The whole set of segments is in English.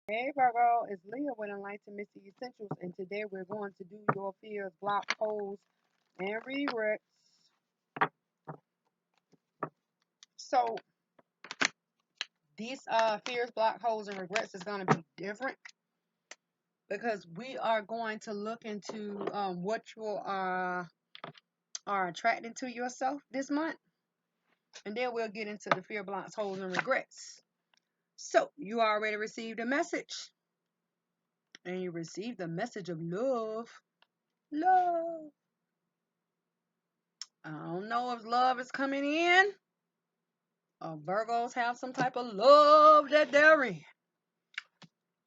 Hey Virgo, it's Leah with Enlightened Mystic Essentials, and today we're going to do your fears, block, holes, and regrets. So these fears, block, holes, and regrets is going to be different because we are going to look into what you are attracting to yourself this month, and then we'll get into the fear, blocks, holes, and regrets. So you already received a message, and you received a message of love. Love. I don't know if love is coming in. Virgos have some type of love that they're in.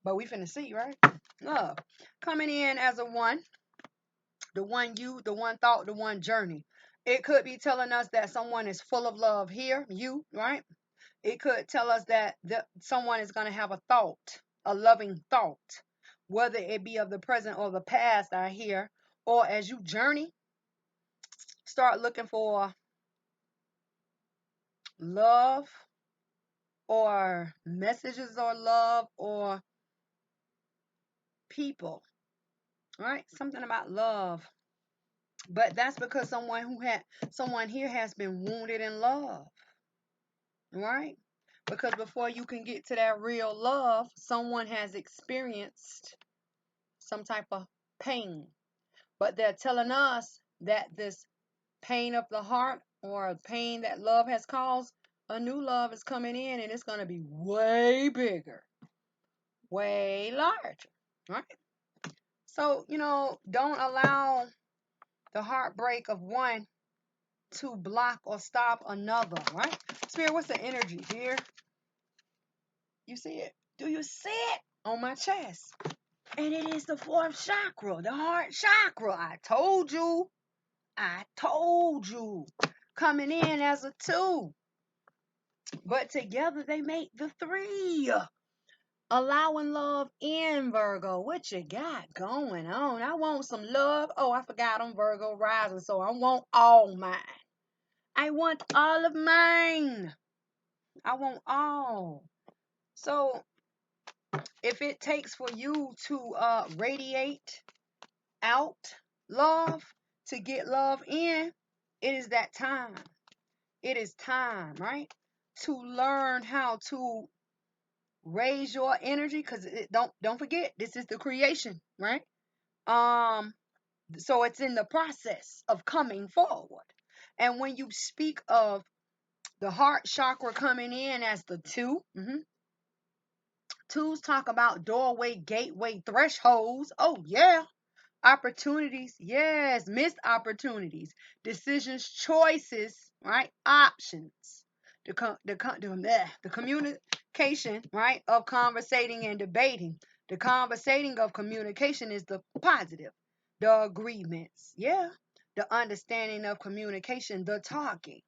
But we finna see, right? Love. Coming in as a one, the one you, the one thought, the one journey. It could be telling us that someone is full of love here, you, right? It could tell us that someone is going to have a thought, a loving thought, whether it be of the present or the past, I hear. Or as you journey, start looking for love or messages or love or people, right? Something about love. But that's because someone here has been wounded in love, right? Because before you can get to that real love, someone has experienced some type of pain. But they're telling us that this pain of the heart or pain that love has caused, a new love is coming in and it's going to be way bigger, way larger, right? So, don't allow the heartbreak of one to block or stop another, right? Spirit, what's the energy here? You see it? Do you see it on my chest? And it is the fourth chakra, the heart chakra. I told you. I told you. Coming in as a two. But together they make the three. Allowing love in, Virgo. What you got going on? I want some love. Oh, I forgot I'm Virgo rising, so I want all mine. I want all of mine. I want all. So if it takes for you to radiate out love, to get love in, it is that time. It is time, right? To learn how to raise your energy, because don't forget, this is the creation, right? Um, so it's in the process of coming forward. And when you speak of the heart chakra coming in as the two, twos talk about doorway, gateway, thresholds. Oh, yeah. Opportunities. Yes. Missed opportunities. Decisions, choices, right? Options. The communication, right? Of conversating and debating. The conversating of communication is the positive. The agreements. Yeah. The understanding of communication, the talking.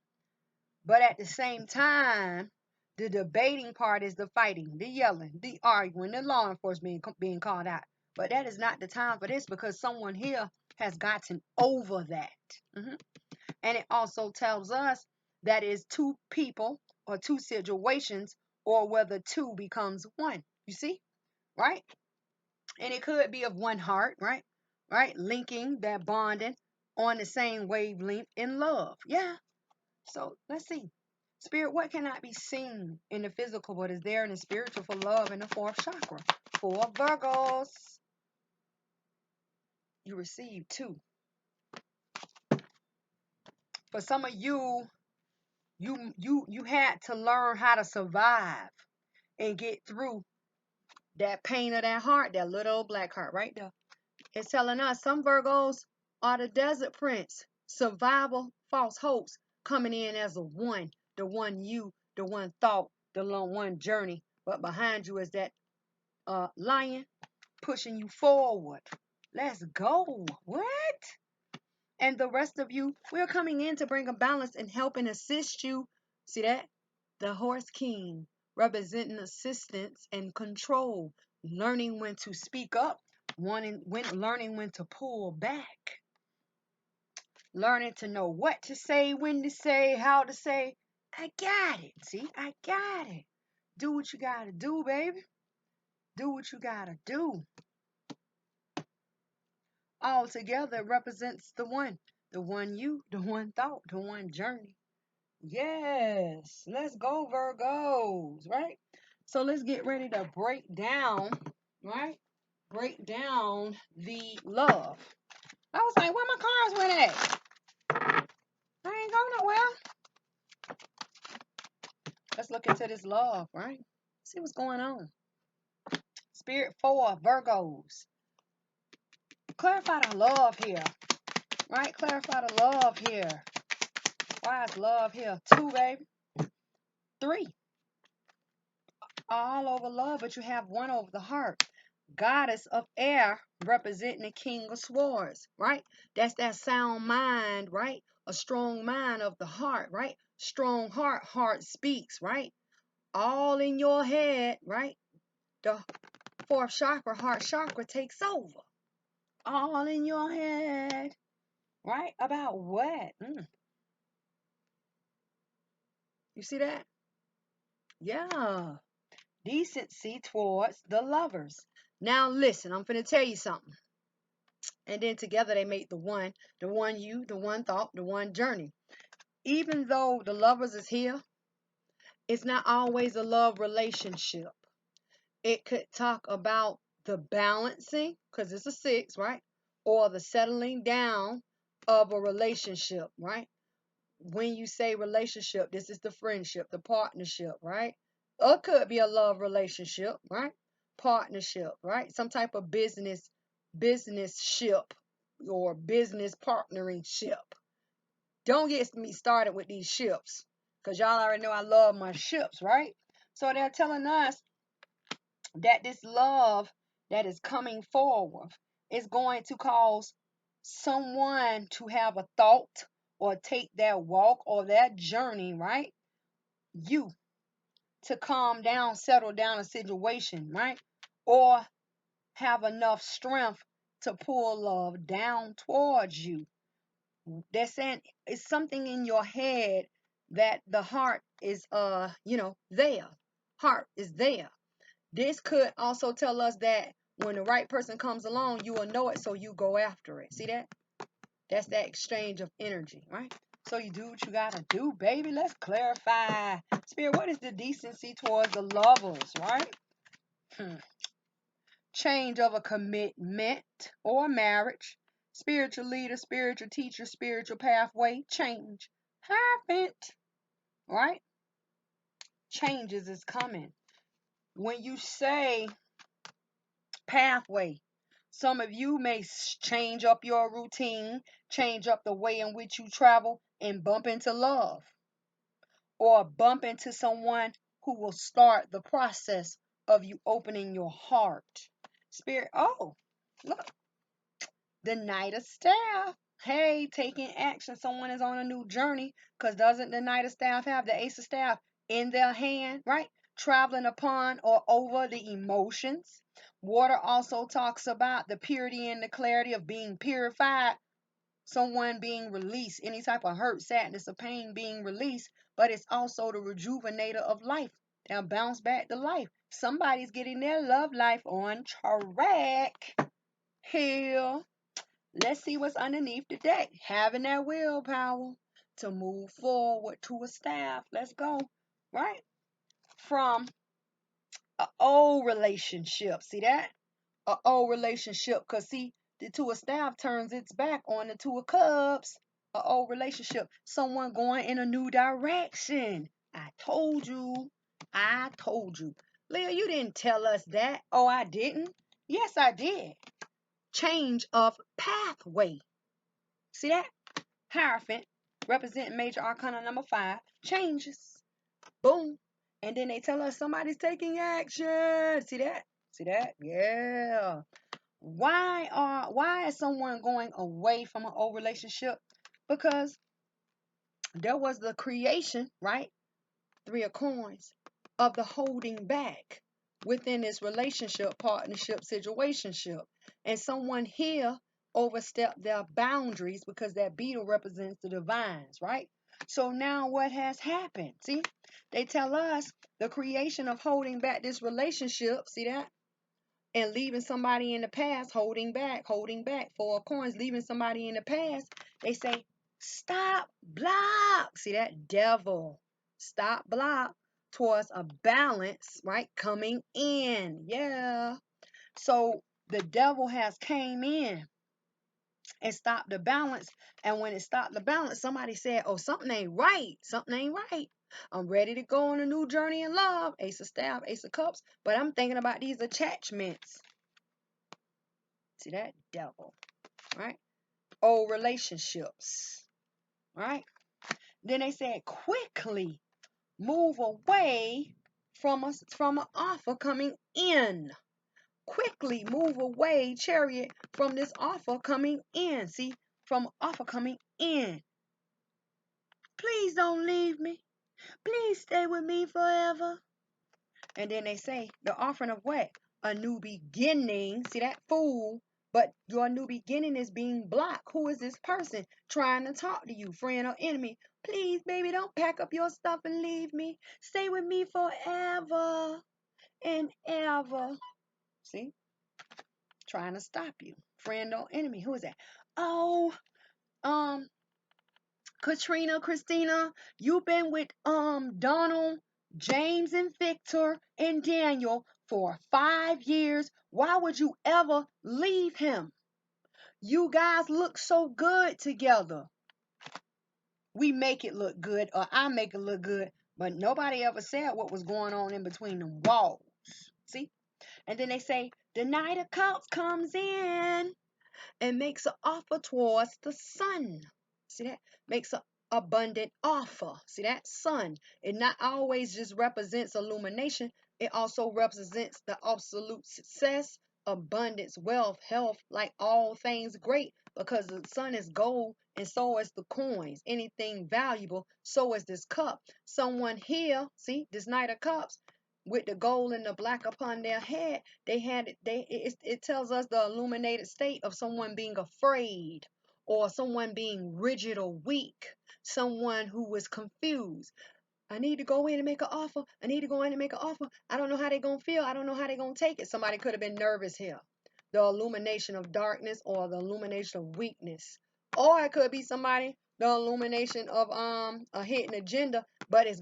But at the same time, the debating part is the fighting, the yelling, the arguing, the law enforcement being called out. But that is not the time for this because someone here has gotten over that. hmm And it also tells us that is two people or two situations or whether two becomes one. You see? Right? And it could be of one heart, right? Right? Linking that bonding on the same wavelength in love. Yeah. So let's see. Spirit, what cannot be seen in the physical but is there in the spiritual for love in the fourth chakra? For Virgos, you receive two. For some of you, you had to learn how to survive and get through that pain of that heart, that little old black heart right there. It's telling us some Virgos are the desert prince, survival, false hopes coming in as a one, the one you, the one thought, the one journey. But behind you is that lion pushing you forward. Let's go. What? And the rest of you, we're coming in to bring a balance and help and assist you. See that? The horse king representing assistance and control, learning when to speak up, learning when to pull back, learning to know what to say, when to say, how to say. I got it. See, I got it. Do what you gotta do, baby. Do what you gotta do. All together represents the one you, the one thought, the one journey. Yes, let's go, Virgos, right? So let's get ready to break down, right? Break down the love. I was like, where my cards went at? I ain't going nowhere. Let's look into this love, right? See what's going on. Spirit 4, Virgos. Clarify the love here, right? Clarify the love here. Why is love here? 2, baby. 3. All over love, but you have 1 over the heart. Goddess of air representing the king of swords, right? That's that sound mind, right? A strong mind of the heart, right? Strong heart, heart speaks, right? All in your head, right? The 4th chakra, heart chakra, takes over. All in your head, right? About what? You see that? Yeah. Decency towards the lovers. Now listen, I'm finna tell you something. And then together they make the one you, the one thought, the one journey. Even though the lovers is here, it's not always a love relationship. It could talk about the balancing, because it's a 6, right? Or the settling down of a relationship, right? When you say relationship, this is the friendship, the partnership, right? Or it could be a love relationship, right? Partnership, right? Some type of business ship or business partnering ship. Don't get me started with these ships, because y'all already know I love my ships, right? So they're telling us that this love that is coming forward is going to cause someone to have a thought or take their walk or their journey, right? You to calm down, settle down a situation, right? Or have enough strength to pull love down towards you. They're saying it's something in your head that the heart is there. Heart is there. This could also tell us that when the right person comes along, you will know it, so you go after it. See that? That's that exchange of energy, right? So you do what you gotta do, baby. Let's clarify. Spirit, what is the decency towards the lovers, right? Change of a commitment or marriage. Spiritual leader, spiritual teacher, spiritual pathway. Change. Haven't, right? Changes is coming. When you say pathway, some of you may change up your routine, change up the way in which you travel, and bump into love. Or bump into someone who will start the process of you opening your heart. Spirit, oh, look, the Knight of Staff. Hey, taking action. Someone is on a new journey, because doesn't the Knight of Staff have the Ace of Staff in their hand, right? Traveling upon or over the emotions. Water also talks about the purity and the clarity of being purified, someone being released, any type of hurt, sadness, or pain being released, but it's also the rejuvenator of life. They'll bounce back to life. Somebody's getting their love life on track. Heal. Let's see what's underneath the deck. Having that willpower to move forward to a staff. Let's go. Right? From an old relationship. See that? An old relationship. Because see, the 2 of staff turns its back on the 2 of cups. An old relationship. Someone going in a new direction. I told you. I told you. Leah, you didn't tell us that. Oh, I didn't? Yes, I did. Change of pathway. See that? Hierophant, representing major arcana number 5, changes. Boom. And then they tell us somebody's taking action. See that? See that? Yeah. Why is someone going away from an old relationship? Because there was the creation, right? 3 of coins, of the holding back within this relationship, partnership, situationship. And someone here overstepped their boundaries, because that beetle represents the divines, right? So now what has happened? See, they tell us the creation of holding back this relationship. See that? and leaving somebody in the past, holding back, 4 of coins, leaving somebody in the past, they say, stop, block. See that? Devil. Stop, block towards a balance, right? Coming in. Yeah. So the devil has came in and stopped the balance. And when it stopped the balance, somebody said, oh, something ain't right. Something ain't right. I'm ready to go on a new journey in love. Ace of Staff, Ace of Cups. But I'm thinking about these attachments. See that? Devil. Right? Old relationships. Right? Then they said, quickly move away from an offer coming in. Quickly move away, Chariot, from this offer coming in. See? From offer coming in. Please don't leave me. Please stay with me forever. And then they say, the offering of what? A new beginning. See that? Fool. But your new beginning is being blocked. Who is this person trying to talk to you, friend or enemy? Please, baby, don't pack up your stuff and leave me. Stay with me forever and ever. See? Trying to stop you, friend or enemy. Who is that? Oh, Katrina, Christina, you've been with Donald, James, and Victor and Daniel for 5 years. Why would you ever leave him? You guys look so good together. We make it look good, or I make it look good, but nobody ever said what was going on in between the walls. See? And then they say, the Knight of Cups comes in and makes an offer towards the sun. See that? Makes an abundant offer. See that? Sun. It not always just represents illumination. It also represents the absolute success, abundance, wealth, health, like all things great. Because the sun is gold and so is the coins. Anything valuable, so is this cup. Someone here, see, this Knight of Cups, with the gold and the black upon their head, it tells us the illuminated state of someone being afraid, or someone being rigid or weak, someone who was confused. I need to go in and make an offer. I need to go in and make an offer. I don't know how they're going to feel. I don't know how they're going to take it. Somebody could have been nervous here. The illumination of darkness, or the illumination of weakness. Or it could be somebody, the illumination of a hidden agenda, but it's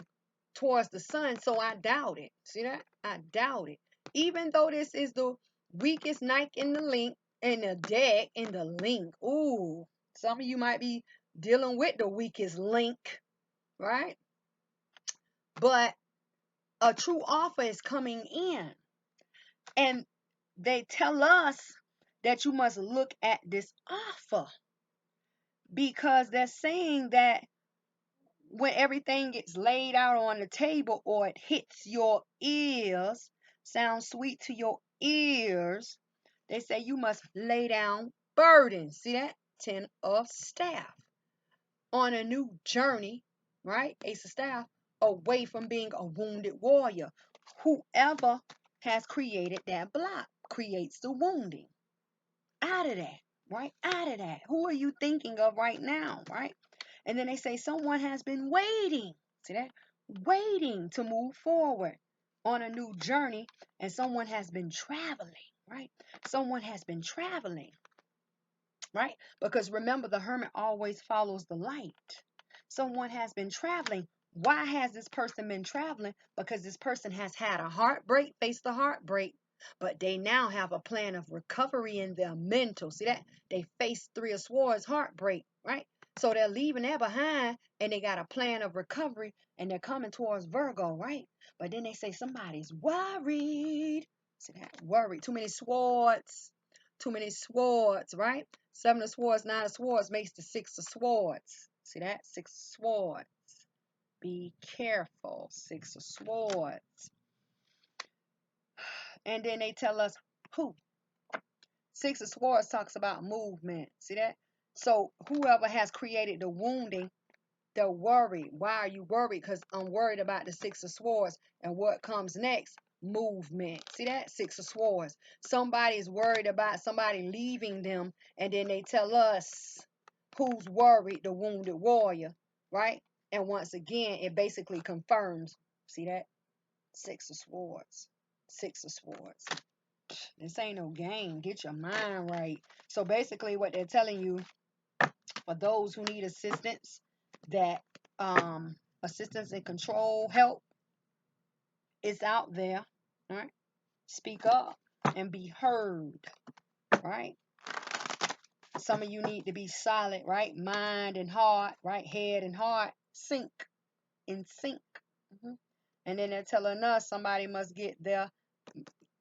towards the sun, so I doubt it. See that? I doubt it. Even though this is the weakest knight in the link, in the deck, in the link. Ooh, some of you might be dealing with the weakest link, right? But a true offer is coming in. And they tell us that you must look at this offer, because they're saying that when everything gets laid out on the table, or it hits your ears, sounds sweet to your ears, they say you must lay down burdens. See that? 10 of Staff. On a new journey, right? Ace of Staff, away from being a wounded warrior. Whoever has created that block creates the wounding. Out of that, right? Out of that. Who are you thinking of right now, right? And then they say someone has been waiting. See that? Waiting to move forward on a new journey, and someone has been traveling, right? Someone has been traveling, right? Because remember, the hermit always follows the light. Someone has been traveling. Why has this person been traveling? Because this person has had a heartbreak, faced a heartbreak, but they now have a plan of recovery in their mental. See that? They faced 3 of Swords, heartbreak, right? So they're leaving that behind, and they got a plan of recovery, and they're coming towards Virgo, right? But then they say somebody's worried. See that? Worried. Too many swords. Too many swords, right? 7 of Swords, 9 of Swords makes the 6 of Swords. See that? 6 of Swords. Be careful. 6 of Swords. And then they tell us who. 6 of Swords talks about movement. See that? So whoever has created the wounding, they're worried. Why are you worried? Because I'm worried about the 6 of Swords. And what comes next? Movement. See that? 6 of Swords. Somebody's worried about somebody leaving them, and then they tell us who's worried, the wounded warrior, right? And once again, it basically confirms. See that? 6 of Swords. 6 of Swords. This ain't no game. Get your mind right. So basically what they're telling you, for those who need assistance, that assistance and control help is out there. All right. Speak up and be heard. Right. Some of you need to be solid, right? Mind and heart, right? Head and heart sync, in sync. And then they're telling us somebody must get their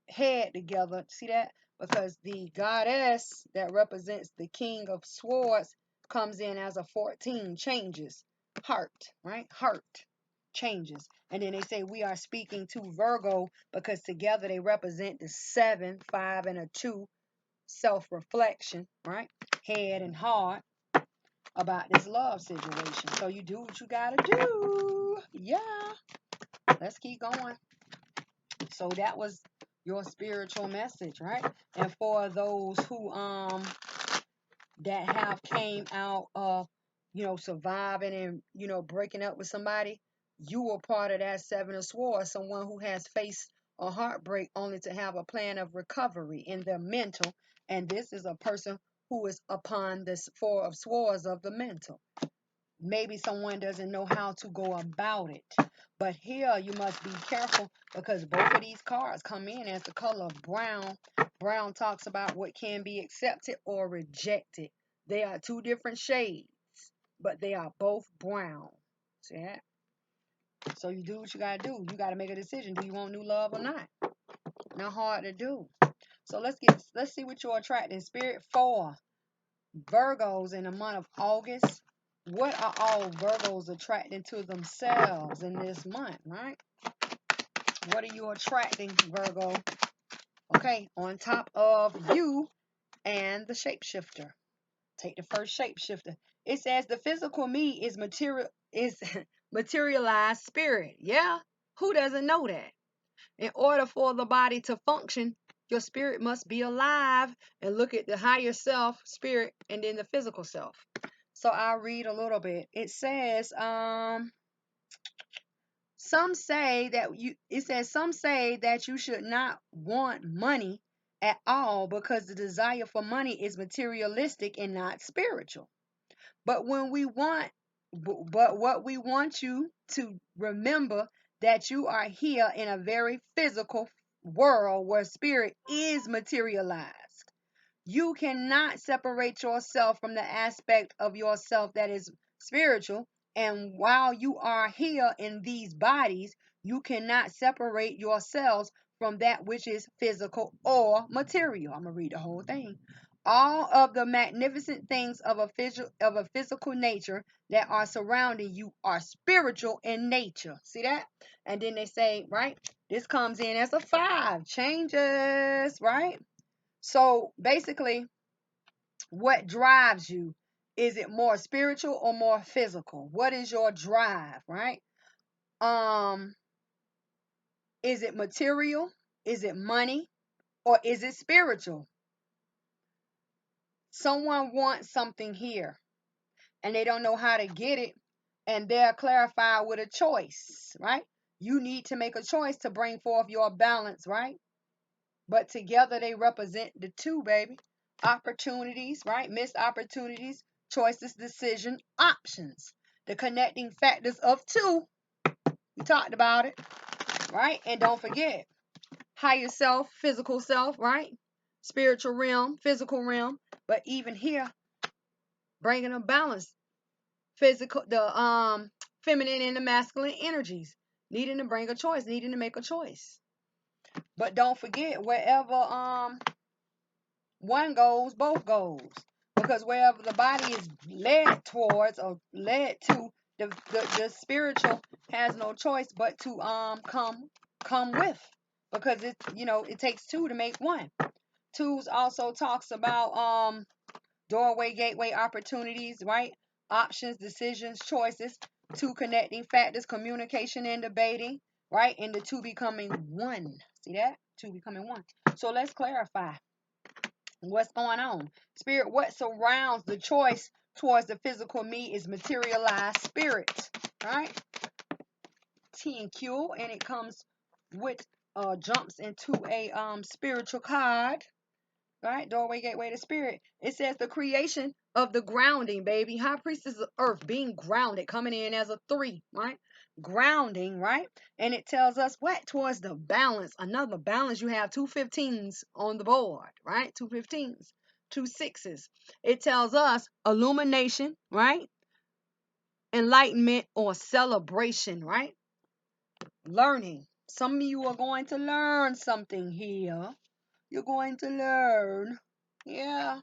head together. See that? Because the goddess that represents the king of swords comes in as a 14, changes. Heart, right? Heart changes. And then they say we are speaking to Virgo because together they represent the 7, 5, and a 2, self-reflection, right? Head and heart about this love situation. So you do what you gotta do. Yeah. Let's keep going. So that was your spiritual message, right? And for those who that have came out of, surviving and breaking up with somebody, you were part of that 7 of Swords, someone who has faced a heartbreak only to have a plan of recovery in their mental. And this is a person who is upon this 4 of Swords of the mental. Maybe someone doesn't know how to go about it. But here you must be careful because both of these cards come in as the color brown. Brown talks about what can be accepted or rejected. They are 2 different shades, but they are both brown. See that? So you do what you got to do. You got to make a decision. Do you want new love or not? Not hard to do. So let's see what you're attracting. Spirit for Virgos in the month of August. What are all Virgos attracting to themselves in this month, right? What are you attracting, Virgo? Okay, on top of you and the shapeshifter. Take the first shapeshifter. It says the physical me is materialized spirit. Yeah? Who doesn't know that? In order for the body to function, your spirit must be alive, and look at the higher self, spirit, and then the physical self. So I'll read a little bit. It says, some say that you should not want money at all because the desire for money is materialistic and not spiritual. But what we want you to remember that you are here in a very physical world where spirit is materialized. You cannot separate yourself from the aspect of yourself that is spiritual. And while you are here in these bodies, you cannot separate yourselves from that which is physical or material. I'm going to read the whole thing. All of the magnificent things of a physical nature that are surrounding you are spiritual in nature. See that? And then they say, right? This comes in as a 5. Changes, right? So basically, what drives you? Is it more spiritual or more physical? What is your drive, right? Is it material? Is it money? Or is it spiritual? Someone wants something here and they don't know how to get it, and they're clarified with a choice, right? You need to make a choice to bring forth your balance, right? But together they represent the 2, baby. Opportunities, right? Missed opportunities, choices, decision, options. The connecting factors of 2. We talked about it, right? And don't forget, higher self, physical self, right? Spiritual realm, physical realm. But even here, bringing a balance. Physical, the feminine and the masculine energies. Needing to bring a choice, needing to make a choice. But don't forget, wherever one goes, both goes. Because wherever the body is led towards or led to, the spiritual has no choice but to come with. Because it takes 2 to make 1. 2s also talks about doorway, gateway, opportunities, right? Options, decisions, choices, 2 connecting factors, communication and debating, right? And the 2 becoming 1. See that? 2 becoming 1. So let's clarify. What's going on? Spirit, what surrounds the choice towards the physical me is materialized spirit. All right? T and Q, and it comes with jumps into a spiritual card, right? Doorway, gateway to spirit. It says the creation of the grounding, baby. High priestess of earth, being grounded, coming in as a 3, right? Grounding, right? And it tells us what? Towards the balance. Another balance. You have 2 15s on the board, right? 2 15s, 2 6s. It tells us illumination, right? Enlightenment or celebration, right? Learning. Some of you are going to learn something here. You're going to learn. Yeah.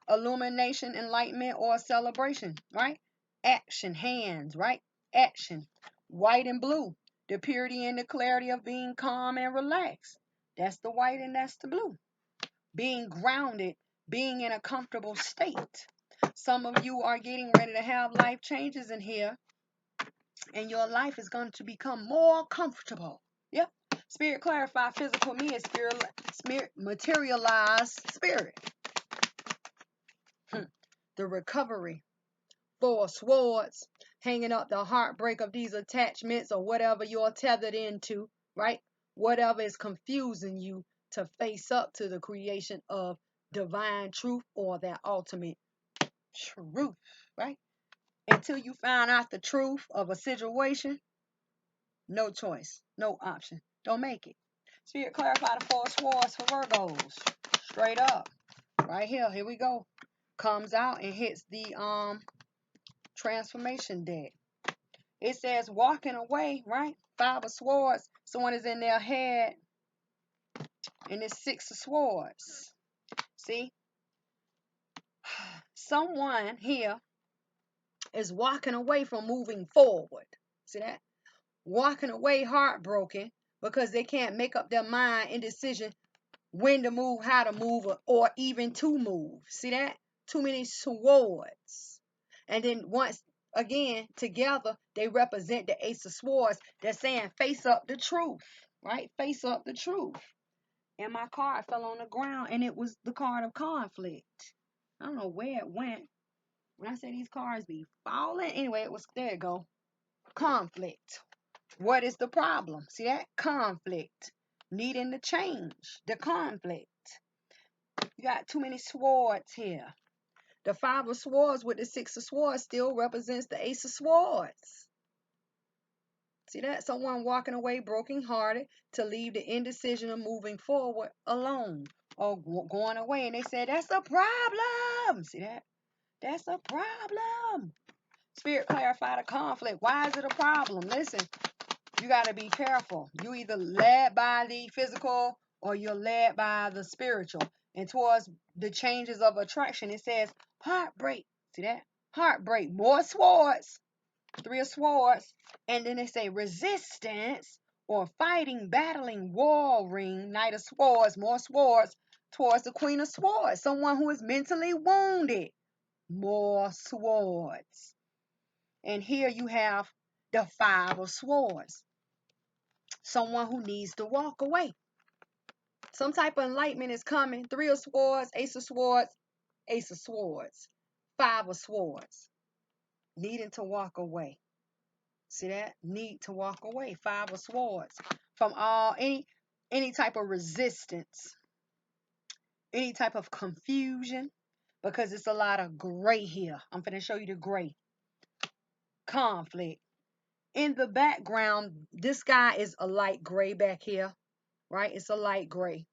Illumination, enlightenment, or celebration, right? Action, hands, right? Action. White and blue. The purity and the clarity of being calm and relaxed. That's the white and that's the blue. Being grounded, being in a comfortable state. Some of you are getting ready to have life changes in here, and your life is going to become more comfortable. Yep. Spirit clarify physical me is spirit materialized spirit. The recovery. 4 swords, hanging up the heartbreak of these attachments or whatever you're tethered into, right? Whatever is confusing you to face up to the creation of divine truth or that ultimate truth, right? Until you find out the truth of a situation, no choice, no option. Don't make it. Spirit clarify the 4 swords for Virgos. Straight up. Right here. Here we go. Comes out and hits the transformation deck. It says walking away, right? 5 of swords. Someone is in their head. And it's 6 of swords. See? Someone here is walking away from moving forward. See that? Walking away heartbroken because they can't make up their mind in decision when to move, how to move, or even to move. See that? Too many swords. And then once again, together, they represent the Ace of Swords. They're saying, face up the truth, right? Face up the truth. And my card fell on the ground, and it was the card of conflict. I don't know where it went. When I say these cards be falling, anyway, it was, there it go. Conflict. What is the problem? See that? Conflict. Needing to change. The conflict. You got too many swords here. The 5 of swords with the 6 of swords still represents the Ace of Swords. See that? Someone walking away brokenhearted to leave the indecision of moving forward alone or going away. And they said, that's a problem. See that? That's a problem. Spirit clarify the conflict. Why is it a problem? Listen, you got to be careful. You either led by the physical or you're led by the spiritual. And towards the changes of attraction, it says heartbreak. See that? Heartbreak. More swords. 3 of swords. And then they say resistance or fighting, battling, warring. Knight of swords. More swords towards the Queen of Swords. Someone who is mentally wounded. More swords. And here you have the 5 of swords. Someone who needs to walk away. Some type of enlightenment is coming. 3 of swords, Ace of swords, Ace of swords, 5 of swords. Needing to walk away. See that? Need to walk away. 5 of swords. From any type of resistance. Any type of confusion. Because it's a lot of gray here. I'm going to show you the gray. Conflict. In the background, this guy is a light gray back here. Right? It's a light gray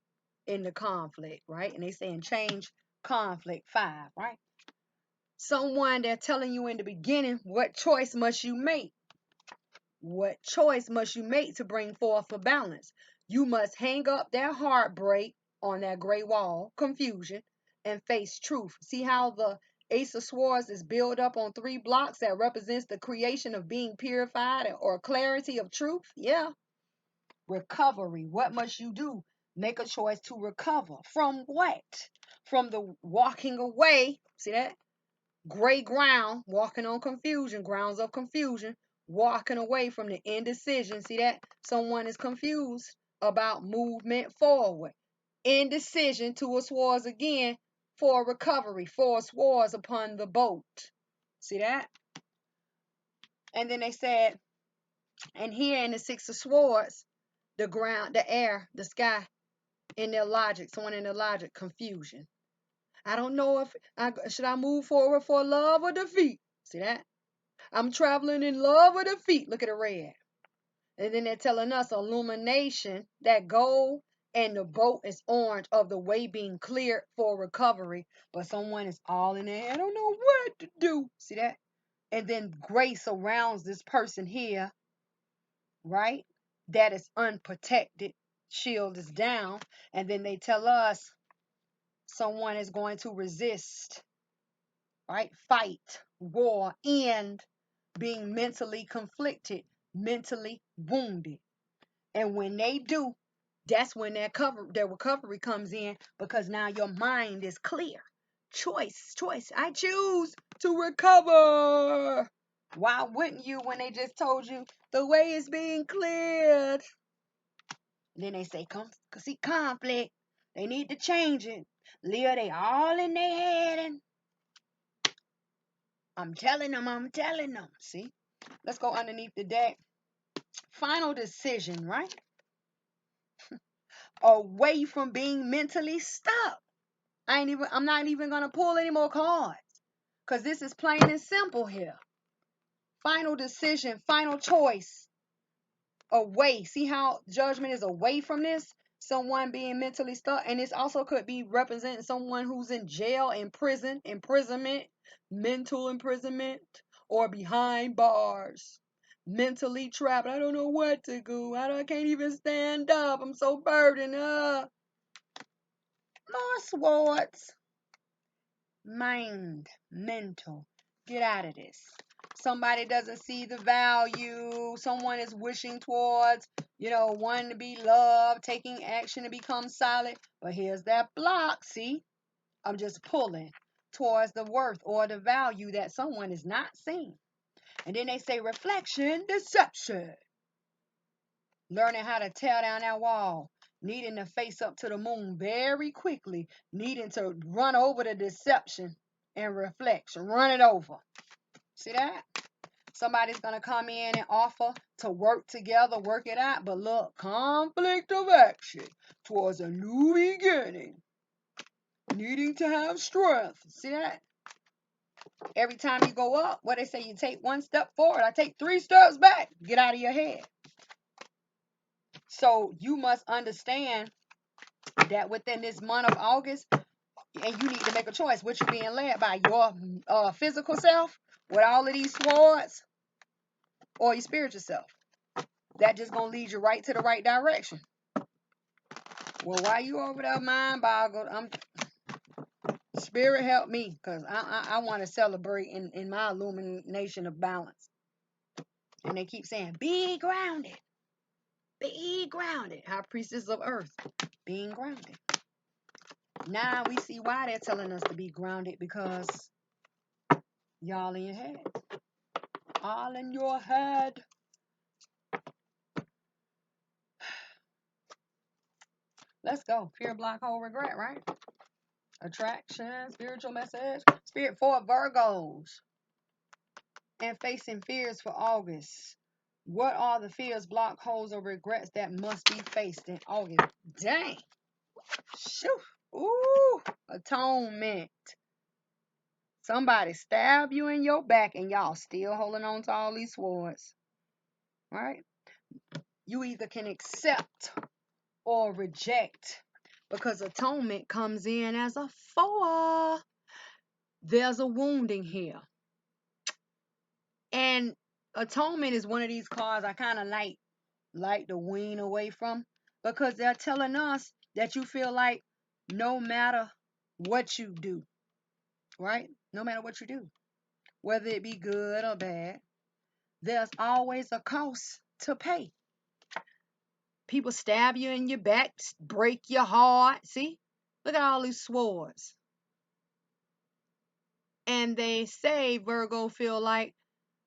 in the conflict, right? And they saying change conflict 5, right? Someone they're telling you in the beginning, what choice must you make? What choice must you make to bring forth a balance? You must hang up that heartbreak on that gray wall, confusion, and face truth. See how the Ace of Swords is built up on 3 blocks that represents the creation of being purified or clarity of truth? Yeah. Recovery. What must you do? Make a choice to recover. From what? From the walking away. See that? Gray ground. Walking on confusion. Grounds of confusion. Walking away from the indecision. See that? Someone is confused about movement forward. Indecision. 2 of swords again for recovery. 4 swords upon the boat. See that? And then they said, and here in the 6 of swords, the ground, the air, the sky, in their logic, someone in their logic, confusion. I don't know if should I move forward for love or defeat. See that? I'm traveling in love or defeat. Look at the red. And then they're telling us illumination, that gold and the boat is orange of the way being cleared for recovery. But someone is all in there. I don't know what to do. See that? And then grace surrounds this person here, right? That is unprotected. Shield is down. And then they tell us someone is going to resist, right? Fight, war, and being mentally conflicted, mentally wounded. And when they do, that's when their recovery comes in, because now your mind is clear. Choice. I choose to recover. Why wouldn't you when they just told you the way is being cleared? Then they say, see, conflict. They need to change it. Leah, they all in their head, and I'm telling them. See? Let's go underneath the deck. Final decision, right? Away from being mentally stuck. I'm not even gonna pull any more cards, because this is plain and simple here. Final decision, final choice. Away. See how judgment is away from this? Someone being mentally stuck. And this also could be representing someone who's in jail, in prison, imprisonment, mental imprisonment, or behind bars. Mentally trapped. I don't know what to do. I can't even stand up. I'm so burdened. More swords. Mind, mental. Get out of this. Somebody doesn't see the value. Someone is wishing towards, wanting to be loved, taking action to become solid. But here's that block. See, I'm just pulling towards the worth or the value that someone is not seeing. And then they say reflection, deception. Learning how to tear down that wall. Needing to face up to the moon very quickly. Needing to run over the deception and reflection. Run it over. See that? Somebody's going to come in and offer to work together, work it out. But look, conflict of action towards a new beginning. Needing to have strength. See that? Every time you go up, what they say, you take one step forward. I take 3 steps back. Get out of your head. So you must understand that within this month of August, and you need to make a choice. What you being led by, your physical self with all of these swords, or your spiritual self? That just gonna lead you right to the right direction. Well, why you over there mind boggled? Spirit help me, because I want to celebrate in my illumination of balance. And they keep saying, be grounded. Be grounded. High priestess of earth. Being grounded. Now we see why they're telling us to be grounded, because y'all in your head. All in your head. Let's go. Fear, block, hold, regret, right? Attraction, spiritual message. Spirit for Virgos. And facing fears for August. What are the fears, block, holes, or regrets that must be faced in August? Dang. Shoo. Ooh. Atonement. Somebody stab you in your back and y'all still holding on to all these swords. Right? You either can accept or reject, because atonement comes in as a 4. There's a wounding here. And atonement is one of these cards I kind of like to wean away from, because they're telling us that you feel like no matter what you do, right? No matter what you do, whether it be good or bad, there's always a cost to pay. People stab you in your back, break your heart. See? Look at all these swords. And they say Virgo feel like,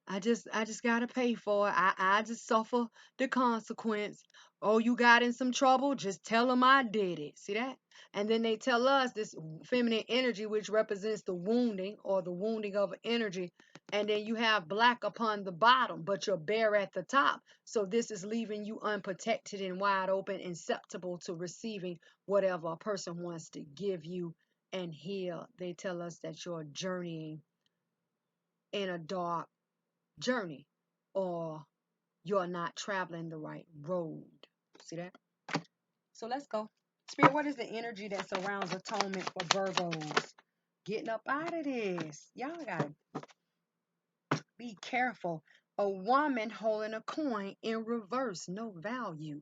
I just gotta pay for it. I just suffer the consequence. Oh, you got in some trouble? Just tell them I did it. See that? And then they tell us this feminine energy, which represents the wounding or the wounding of energy. And then you have black upon the bottom, but you're bare at the top. So this is leaving you unprotected and wide open and susceptible to receiving whatever a person wants to give you. And here they tell us that you're journeying in a dark journey, or you're not traveling the right road. See that? So let's go. Spirit, what is the energy that surrounds atonement for Virgos? Getting up out of this. Y'all gotta be careful. A woman holding a coin in reverse, no value.